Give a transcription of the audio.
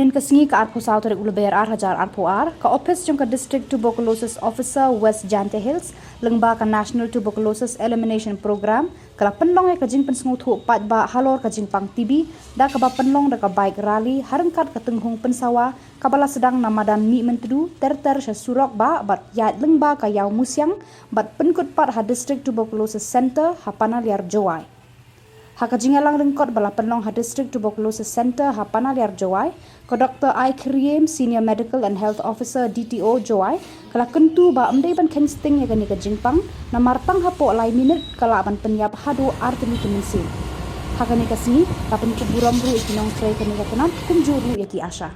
Inin kesengi ke arpo South Tarik Ulu Bayar Hajar arpo ke office jong ke District Tuberculosis Officer West Jante Hills lengba ke National Tuberculosis Elimination Program kala penlong ke jing pensengu thu pat ba halor ke jing pang TB da ke ba penlong da ke bike rally harengkat ke tenghung pensawa kabala sedang namadan mi mentedu ter surok ba bat yat lengba ke yau musyang bat penkut pat ha District Tuberculosis Center ha Panaliar Jowai. Haka jingalang lengkot bala penlong ha District Tuberculosis Center ha Panaliar Jowai ke Dr. I Kriem Senior Medical and Health Officer DTO Jowai kala kentu ba amdai ban kensting ya gani ke jingpang na martang hapo lai minit kala ban penyap hado artemi kemensin. Haka ni kasini tapen kuburam ru ikinong tray kani kakunan kumjuru yaki asya.